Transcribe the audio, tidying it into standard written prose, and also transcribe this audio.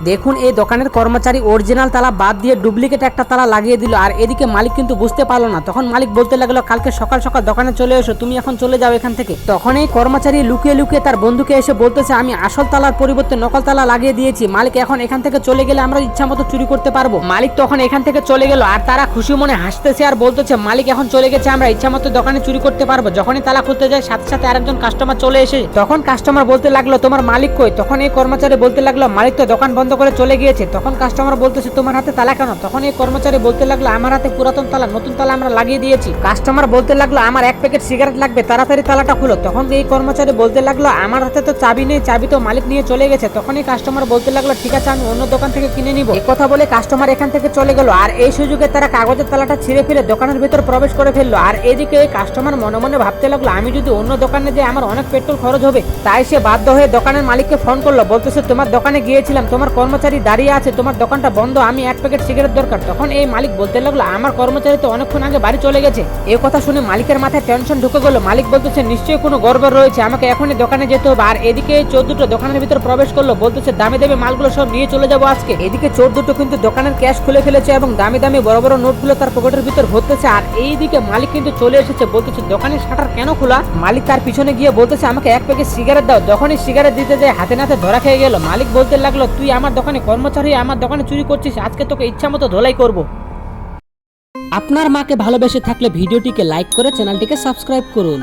দেখুন এই দোকানের কর্মচারী অরিজিনাল তালা বাদ দিয়ে ডুপ্লিকেট একটা তালা লাগিয়ে দিল, আর এদিকে মালিক কিন্তু বুঝতে পারলো না। তখন মালিক বলতে লাগলো কালকে সকাল সকাল দোকানে চলে এসো, তুমি এখন চলে যাও এখান থেকে। তখন এই কর্মচারী লুকিয়ে লুকিয়ে তার বন্ধুকে এসে বলতেছে আমি আসল তালার পরিবর্তে নকল তালা লাগিয়ে দিয়েছি, মালিক এখন এখান থেকে চলে গেলে আমরা ইচ্ছা মতো চুরি করতে পারবো। মালিক তখন এখান থেকে চলে গেল, আর তারা খুশি মনে হাসতেছে আর বলতেছে মালিক এখন চলে গেছে, আমরা ইচ্ছা মতো দোকানে চুরি করতে পারবো। যখনই তালা খুলতে যায় সাথে সাথে আরেকজন কাস্টমার চলে এসে তখন কাস্টমার বলতে লাগলো তোমার মালিক কই? তখন এই কর্মচারী বলতে লাগলো মালিক তো দোকান বন্ধ করে চলে গিয়েছে। তখন কাস্টমার বলতেছে তোমার হাতে তালা কেন? তখন এই কর্মচারী বলতে লাগলো আমার হাতে পুরাতন তালা, নতুন তালা আমরা লাগিয়ে দিয়েছি। কাস্টমার বলতে লাগলো আমার এক প্যাকেট সিগারেট লাগবে, তাড়াতাড়ি তালাটা খুলো। তখন এই কর্মচারী বলতে লাগলো আমার হাতে তো চাবি নেই, চাবি তো মালিক নিয়ে চলে গেছে। তখন এই কাস্টমার বলতে লাগলো ঠিক আছে আমি অন্য দোকান থেকে কিনে নিব। এই কথা বলে কাস্টমার এখান থেকে চলে গেল, আর এই সুযোগে তারা কাগজের তালাটা ছিঁড়ে ফেলে দোকানের ভিতর প্রবেশ করে ফেললো। আর এদিকে এই কাস্টমার মনে মনে ভাবতে লাগলো আমি যদি অন্য দোকানে যাই আমার অনেক পেট্রোল খরচ হবে। তাই সে বাধ্য হয়ে দোকানের মালিককে ফোন করলো, বলতেছে তোমার দোকানে গিয়েছিলাম, তোমার কর্মচারী দাঁড়িয়ে আছে, তোমার দোকানটা বন্ধ, আমি এক প্যাকেট সিগারেট দরকার। তখন এই মালিক বলতে লাগলো আমার কর্মচারী তো অনেকক্ষণ আগে বাড়ি চলে গেছে। এই কথা শুনে মালিকের মাথায় টেনশন ঢুকে গেল। মালিক বলতেছে নিশ্চয়ই কোনো গড়বড় রয়েছে, আমাকে এখনই দোকানে যেতে হবে। আর এদিকে এই চোর দুটো দোকানের ভিতর প্রবেশ করলো, বলতেছে দামি দামি মালগুলো সব নিয়ে চলে যাবো আজকে। এদিকে চোর দুটো কিন্তু দোকানের ক্যাশ খুলে ফেলেছে এবং দামি দামি বড় বড় নোটগুলো তার পকেটের ভিতর ভরতেছে। আর এইদিকে মালিক কিন্তু চলে এসেছে, বলতেছে দোকানের শাটার কেন খোলা? মালিক তার পিছনে গিয়ে বলতেছে আমাকে এক প্যাকেট সিগারেট দাও। যখনই সিগারেট দিতে যায় হাতে নাতে ধরা খেয়ে গেল। মালিক বলতে লাগলো তুই আমার দোকানে কর্মচারী, আমার দোকানে চুরি করছিস, আজকে তোকে ইচ্ছা মতো ধোলাই করব। আপনার মাকে ভালোবেসে থাকলে ভিডিওটিকে লাইক করে চ্যানেলটিকে সাবস্ক্রাইব করুন।